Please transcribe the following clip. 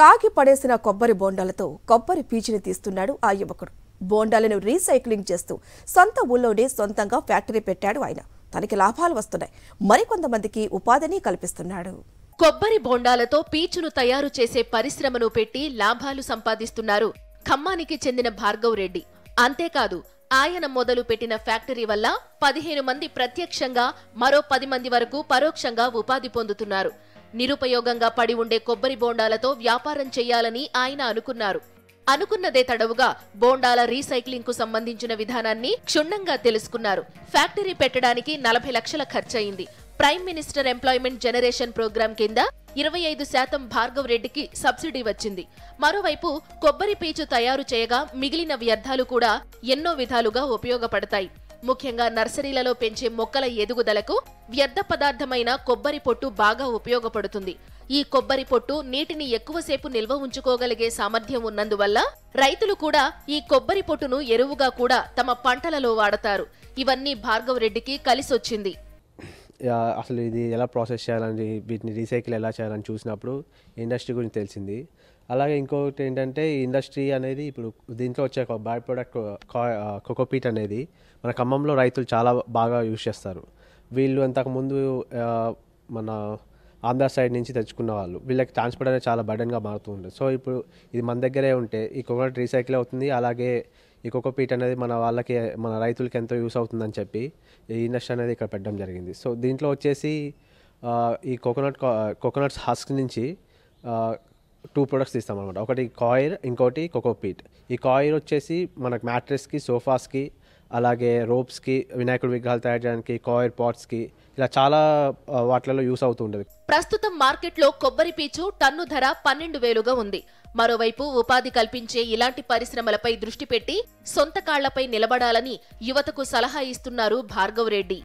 తాగి పడేసిన కొబ్బరి బోండాలతో కొబ్బరి పీచుని తీస్తున్నాడు ఆ యువకుడు. బోండాలను రీసైక్లింగ్ చేస్తూ సొంత ఊళ్ళోనే సొంతంగా ఫ్యాక్టరీ పెట్టాడు ఆయన. తనకి లాభాలు వస్తున్నాయి, మరికొంతమందికి ఉపాధిని కల్పిస్తున్నాడు. కొబ్బరి బోండాలతో పీచును తయారు చేసే పరిశ్రమను పెట్టి లాభాలు సంపాదిస్తున్నారు ఖమ్మానికి చెందిన భార్గవ్ రెడ్డి. అంతేకాదు, ఆయన మొదలు పెట్టిన ఫ్యాక్టరీ వల్ల 15 మంది ప్రత్యక్షంగా, మరో 10 మంది వరకు పరోక్షంగా ఉపాధి పొందుతున్నారు. నిరుపయోగంగా పడి ఉండే కొబ్బరి బోండాలతో వ్యాపారం చేయాలని ఆయన అనుకున్నారు. అనుకున్నదే తడవుగా బోండాల రీసైక్లింగ్ కు సంబంధించిన విధానాన్ని క్షుణ్ణంగా తెలుసుకున్నారు. ఫ్యాక్టరీ పెట్టడానికి 40 లక్షల ఖర్చయింది. Prime minister employment generation programme కింద 25% భార్గవ్ రెడ్డికి సబ్సిడీ వచ్చింది. మరోవైపు కొబ్బరి పీచు తయారు చేయగా మిగిలిన వ్యర్థాలు కూడా ఎన్నో విధాలుగా ఉపయోగపడతాయి. ముఖ్యంగా నర్సరీలలో పెంచే మొక్కల ఎదుగుదలకు వ్యర్థ పదార్థమైన కొబ్బరి పొట్టు బాగా ఉపయోగపడుతుంది. ఈ కొబ్బరి పొట్టు నీటిని ఎక్కువసేపు నిల్వ ఉంచుకోగలిగే సామర్థ్యం ఉన్నందువల్ల రైతులు కూడా ఈ కొబ్బరి పొట్టును ఎరువుగా కూడా తమ పంటలలో వాడతారు. ఇవన్నీ భార్గవ్ రెడ్డికి కలిసొచ్చింది. అసలు ఇది ఎలా ప్రాసెస్ చేయాలని, వీటిని రీసైకిల్ ఎలా చేయాలని చూసినప్పుడు ఇండస్ట్రీ గురించి తెలిసింది. అలాగే ఇంకొకటి ఏంటంటే, ఈ ఇండస్ట్రీ అనేది ఇప్పుడు దీంట్లో వచ్చే ఒక బై ప్రోడక్ట్ కోకోపీట్ అనేది మన ఖమ్మంలో రైతులు చాలా బాగా యూజ్ చేస్తారు. వీళ్ళు అంతకుముందు మన ఆంధ్ర సైడ్ నుంచి తెచ్చుకున్న వాళ్ళు, వీళ్ళకి ట్రాన్స్పోర్ట్ అనేది చాలా బర్డెన్గా మారుతుంది. సో ఇప్పుడు ఇది మన దగ్గరే ఉంటే ఈ కోకోనట్ రీసైకిల్ అవుతుంది. అలాగే ఈ కోకోపీట్ అనేది మన వాళ్ళకి, మన రైతులకి ఎంతో యూస్ అవుతుందని చెప్పి ఈ ఇండస్ట్రీ అనేది ఇక్కడ పెట్టడం జరిగింది. సో దీంట్లో వచ్చేసి ఈ కోకోనట్స్ హస్క్ నుంచి 2 ప్రొడక్ట్స్ తీస్తామన్నమాట. ఒకటి కాయిర్, ఇంకోటి కోకోపీట్. ఈ కాయిర్ వచ్చేసి మనకు మ్యాట్రెస్కి, సోఫాస్కి, అలాగే రోప్స్కి, వినాయకుడి విగ్రహాలు తయారు చేయడానికి, కాయిర్ పాట్స్కి, ఇలా చాలా వాటిలలో యూస్ అవుతూ ఉంటుంది. ప్రస్తుతం మార్కెట్లో కొబ్బరి పీచు టన్ను ధర 12,000గా ఉంది. మరోవైపు ఉపాధి కల్పించే ఇలాంటి పరిశ్రమలపై దృష్టి పెట్టి సొంత కాళ్లపై నిలబడాలని యువతకు సలహా ఇస్తున్నారు భార్గవ్ రెడ్డి.